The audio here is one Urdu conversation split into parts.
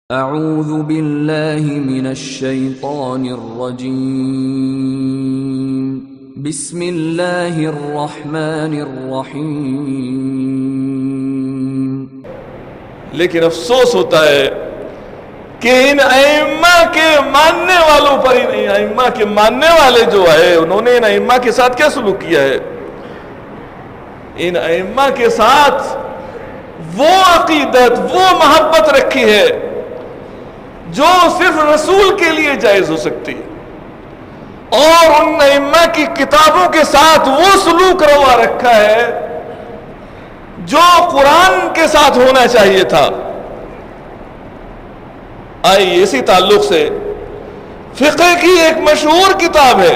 اعوذ باللہ من الشیطان الرجیم بسم اللہ الرحمن الرحیم۔ لیکن افسوس ہوتا ہے کہ ان ائمہ کے ماننے والوں پر، ان ائمہ کے ماننے والے جو ہے انہوں نے ان ائمہ کے ساتھ کیا سلوک کیا ہے؟ ان ائمہ کے ساتھ وہ عقیدت، وہ محبت رکھی ہے جو صرف رسول کے لیے جائز ہو سکتی ہے، اور ان ائمہ کی کتابوں کے ساتھ وہ سلوک روا رکھا ہے جو قرآن کے ساتھ ہونا چاہیے تھا۔ آئیے اسی تعلق سے فقہ کی ایک مشہور کتاب ہے،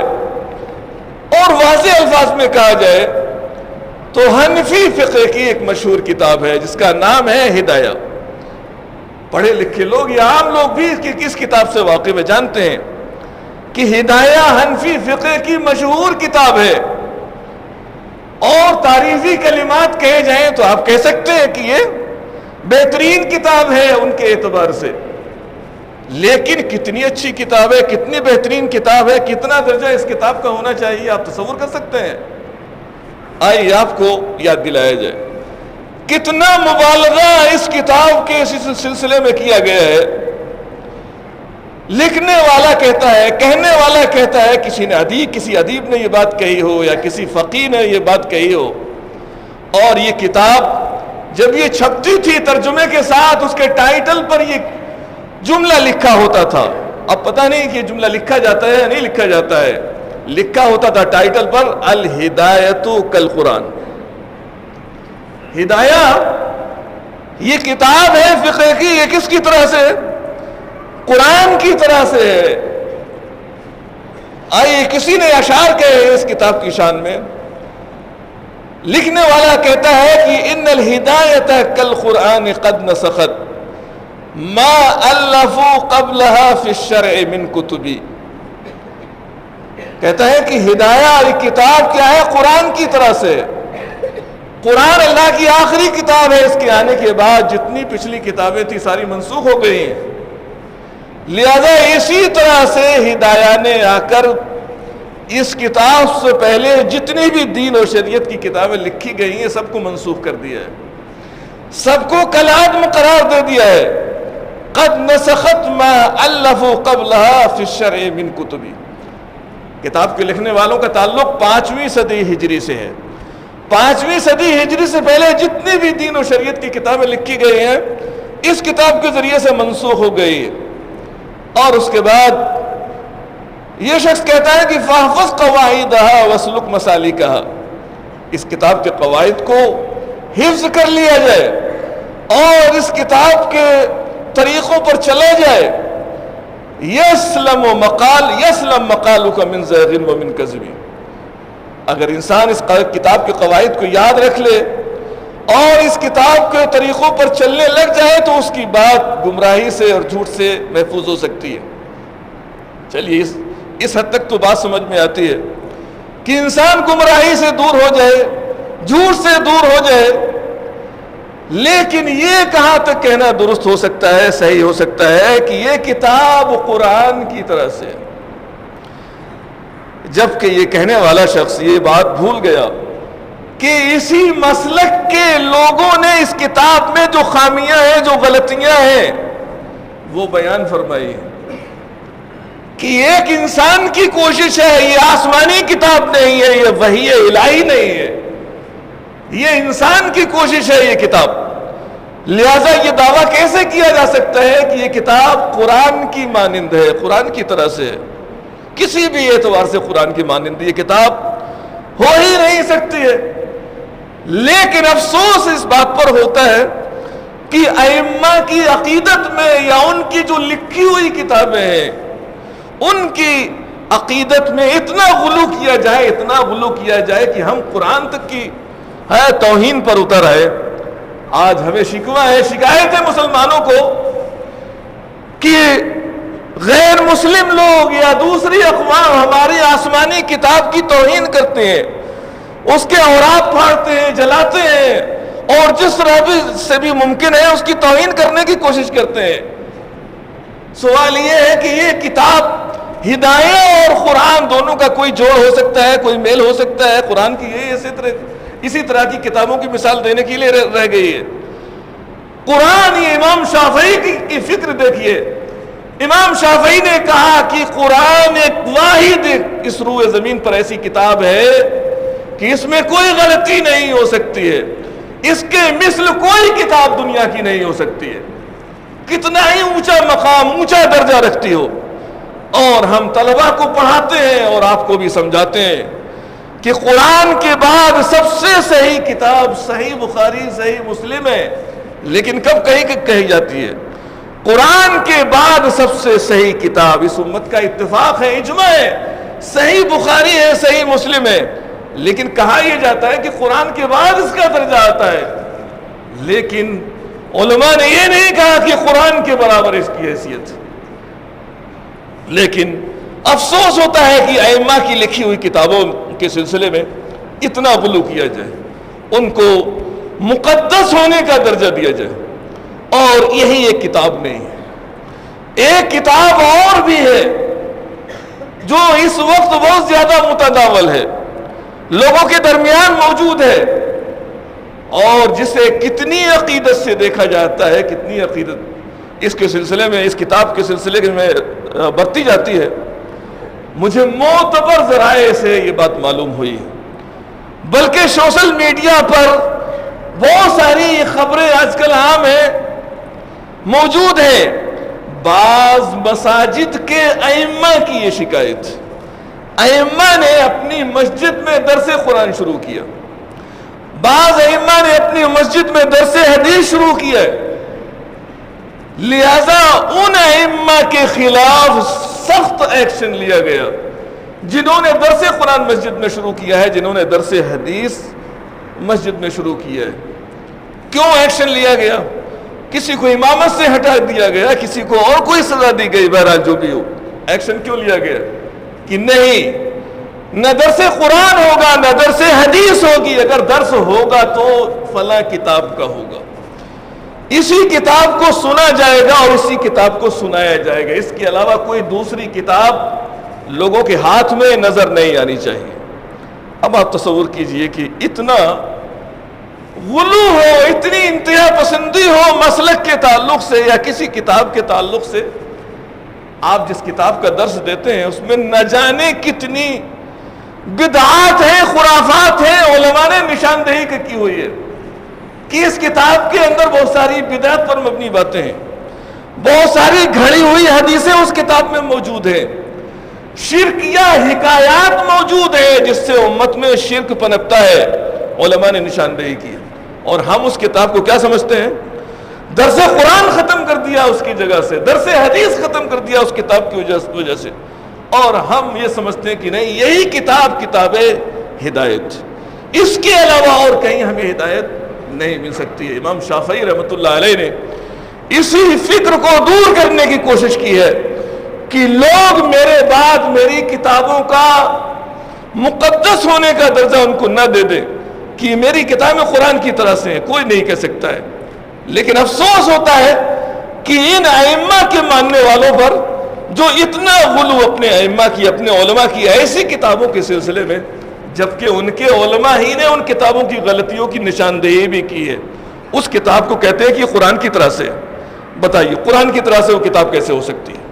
اور واضح الفاظ میں کہا جائے تو حنفی فقہ کی ایک مشہور کتاب ہے جس کا نام ہے ہدایہ۔ پڑھے لکھے لوگ یا عام لوگ بھی کس کتاب سے واقف ہے جانتے ہیں کہ ہدایہ حنفی فقہ کی مشہور کتاب ہے، اور تعریفی کلمات کہے جائیں تو آپ کہہ سکتے ہیں کہ یہ بہترین کتاب ہے ان کے اعتبار سے۔ لیکن کتنی اچھی کتاب ہے، کتنی بہترین کتاب ہے، کتنا درجہ اس کتاب کا ہونا چاہیے آپ تصور کر سکتے ہیں؟ آئیے آپ کو یاد دلایا جائے کتنا مبالغہ اس کتاب کے اس سلسلے میں کیا گیا ہے۔ لکھنے والا کہتا ہے، کہنے والا کہتا ہے، کسی ادیب نے یہ بات کہی ہو یا کسی فقیہ نے یہ بات کہی ہو، اور یہ کتاب جب یہ چھپتی تھی ترجمے کے ساتھ اس کے ٹائٹل پر یہ جملہ لکھا ہوتا تھا۔ اب پتہ نہیں کہ یہ جملہ لکھا جاتا ہے یا نہیں لکھا جاتا ہے، لکھا ہوتا تھا ٹائٹل پر الہدایۃ کالقرآن۔ ہدایہ یہ کتاب ہے فقہ کی، یہ کس کی طرح سے؟ قرآن کی طرح سے ہے۔ آئیے کسی نے اشعار کہے اس کتاب کی شان میں، لکھنے والا کہتا ہے کہ ان الہدایۃ کالقرآن قد نسخت ما الفوا قبلها فی الشرع من کتبی۔ کہتا ہے کہ ہدایہ کتاب کیا ہے؟ قرآن کی طرح سے۔ قرآن اللہ کی آخری کتاب ہے، اس کے آنے کے بعد جتنی پچھلی کتابیں تھی ساری منسوخ ہو گئی ہیں، لہذا اسی طرح سے ہدایہ نے آ کر اس کتاب سے پہلے جتنی بھی دین اور شریعت کی کتابیں لکھی گئی ہیں سب کو منسوخ کر دیا ہے، سب کو کالعدم قرار دے دیا ہے۔ قد نسخت ما الفوا قبلها فی الشرع من کتبی۔ کتاب کے لکھنے والوں کا تعلق 5ویں صدی ہجری سے ہے۔ 5ویں صدی ہجری سے پہلے جتنی بھی دین و شریعت کی کتابیں لکھی گئی ہیں اس کتاب کے ذریعے سے منسوخ ہو گئی، اور اس کے بعد یہ شخص کہتا ہے کہ فاحفظ قواعدها واسلک مسالکها، اس کتاب کے قواعد کو حفظ کر لیا جائے اور اس کتاب کے طریقوں پر چلا جائے۔ یسلم مقالک من زیغ ومن کذب۔ اگر انسان اس کتاب کے قواعد کو یاد رکھ لے اور اس کتاب کے طریقوں پر چلنے لگ جائے تو اس کی بات گمراہی سے اور جھوٹ سے محفوظ ہو سکتی ہے۔ چلیے اس حد تک تو بات سمجھ میں آتی ہے کہ انسان گمراہی سے دور ہو جائے، جھوٹ سے دور ہو جائے، لیکن یہ کہاں تک کہنا درست ہو سکتا ہے، صحیح ہو سکتا ہے کہ یہ کتاب قرآن کی طرح سے، جبکہ یہ کہنے والا شخص یہ بات بھول گیا کہ اسی مسلک کے لوگوں نے اس کتاب میں جو خامیاں ہیں، جو غلطیاں ہیں وہ بیان فرمائی ہیں کہ ایک انسان کی کوشش ہے، یہ آسمانی کتاب نہیں ہے، یہ وحی الہی نہیں ہے، یہ انسان کی کوشش ہے یہ کتاب۔ لہذا یہ دعویٰ کیسے کیا جا سکتا ہے کہ یہ کتاب قرآن کی مانند ہے، قرآن کی طرح سے ہے؟ کسی بھی اعتبار سے قرآن کی مانند یہ کتاب ہو ہی نہیں سکتی ہے۔ لیکن افسوس اس بات پر ہوتا ہے کہ ائمہ کی عقیدت میں یا ان کی جو لکھی ہوئی کتابیں ہیں ان کی عقیدت میں اتنا غلو کیا جائے، اتنا غلو کیا جائے کہ ہم قرآن تک کی توہین پر اتر آئے۔ آج ہمیں شکوہ ہے، شکایت ہے مسلمانوں کو کہ غیر مسلم لوگ یا دوسری اقوام ہماری آسمانی کتاب کی توہین کرتے ہیں، اس کے اوراق پھاڑتے ہیں، جلاتے ہیں، اور جس طرح سے بھی ممکن ہے اس کی توہین کرنے کی کوشش کرتے ہیں۔ سوال یہ ہے کہ یہ کتاب ہدایت اور قرآن دونوں کا کوئی جوڑ ہو سکتا ہے, کوئی میل ہو سکتا ہے؟ قرآن کی یہ اسی طرح کی کتابوں کی مثال دینے کے لیے رہ گئی ہے. قرآن, یہ امام شافعی کی فکر دیکھیے. امام شافعی نے کہا کہ قرآن ایک واحد اس روئے زمین پر ایسی کتاب ہے کہ اس میں کوئی غلطی نہیں ہو سکتی ہے, اس کے مثل کوئی کتاب دنیا کی نہیں ہو سکتی ہے, کتنا ہی اونچا مقام, اونچا درجہ رکھتی ہو. اور ہم طلبہ کو پڑھاتے ہیں اور آپ کو بھی سمجھاتے ہیں کہ قرآن کے بعد سب سے صحیح کتاب صحیح بخاری, صحیح مسلم ہے. لیکن کب کہی جاتی ہے قرآن کے بعد سب سے صحیح کتاب؟ اس امت کا اتفاق ہے, اجماع ہے, صحیح بخاری ہے, صحیح مسلم ہے. لیکن کہا یہ جاتا ہے کہ قرآن کے بعد اس کا درجہ آتا ہے. لیکن علماء نے یہ نہیں کہا کہ قرآن کے برابر اس کی حیثیت. لیکن افسوس ہوتا ہے کہ ائمہ کی لکھی ہوئی کتابوں کے سلسلے میں اتنا غلو کیا جائے, ان کو مقدس ہونے کا درجہ دیا جائے, اور یہی ایک کتاب نہیں ہے. ایک کتاب اور بھی ہے جو اس وقت بہت زیادہ متداول ہے, لوگوں کے درمیان موجود ہے, اور جسے کتنی عقیدت سے دیکھا جاتا ہے, کتنی عقیدت اس کے سلسلے میں, اس کتاب کے سلسلے میں برتی جاتی ہے. مجھے معتبر ذرائع سے یہ بات معلوم ہوئی, بلکہ سوشل میڈیا پر بہت ساری خبریں آج کل عام ہیں, موجود ہیں. بعض مساجد کے ائمہ کی یہ شکایت, ائمہ نے اپنی مسجد میں درس قرآن شروع کیا, بعض ائمہ نے اپنی مسجد میں درس حدیث شروع کیا ہے. لہذا ان ائمہ کے خلاف سخت ایکشن لیا گیا جنہوں نے درس قرآن مسجد میں شروع کیا ہے, جنہوں نے درس حدیث مسجد میں شروع کیا ہے. کیوں ایکشن لیا گیا؟ کسی کو امامت سے ہٹا دیا گیا, کسی کو اور کوئی سزا دی گئی, بہرحال جو بھی ہو. ایکشن کیوں لیا گیا؟ کہ نہیں, نہ درس قرآن ہوگا نہ درس حدیث ہوگی, اگر درس ہوگا تو فلاں کتاب کا ہوگا, اسی کتاب کو سنا جائے گا اور اسی کتاب کو سنایا جائے گا. اس کے علاوہ کوئی دوسری کتاب لوگوں کے ہاتھ میں نظر نہیں آنی چاہیے. اب آپ تصور کیجئے کہ اتنا غلو ہو, اتنی انتہا پسندی ہو مسلک کے تعلق سے یا کسی کتاب کے تعلق سے. آپ جس کتاب کا درس دیتے ہیں اس میں نہ جانے کتنی بدعات ہیں, خرافات ہیں. علماء نے نشاندہی کی ہوئی ہے کہ اس کتاب کے اندر بہت ساری بدعت پر مبنی باتیں ہیں, بہت ساری گھڑی ہوئی حدیثیں اس کتاب میں موجود ہیں, شرکیہ حکایات موجود ہیں جس سے امت میں شرک پنپتا ہے. علماء نے نشاندہی کی, اور ہم اس کتاب کو کیا سمجھتے ہیں؟ درس قرآن ختم کر دیا اس کی جگہ سے, درس حدیث ختم کر دیا اس کتاب کی وجہ سے, اور ہم یہ سمجھتے ہیں کہ نہیں, یہی کتاب ہدایت, اس کے علاوہ اور کہیں ہمیں ہدایت نہیں مل سکتی ہے. امام شافعی رحمۃ اللہ علیہ نے اسی فکر کو دور کرنے کی کوشش کی ہے کہ لوگ میرے بعد میری کتابوں کا مقدس ہونے کا درجہ ان کو نہ دے دیں کہ میری کتابیں قرآن کی طرح سے ہیں, کوئی نہیں کہہ سکتا ہے. لیکن افسوس ہوتا ہے کہ ان ائمہ کے ماننے والوں پر جو اتنا غلو اپنے ائمہ کی, اپنے علماء کی ایسی کتابوں کے سلسلے میں, جبکہ ان کے علماء ہی نے ان کتابوں کی غلطیوں کی نشاندہی بھی کی ہے, اس کتاب کو کہتے ہیں کہ قرآن کی طرح سے. بتائیے قرآن کی طرح سے وہ کتاب کیسے ہو سکتی ہے؟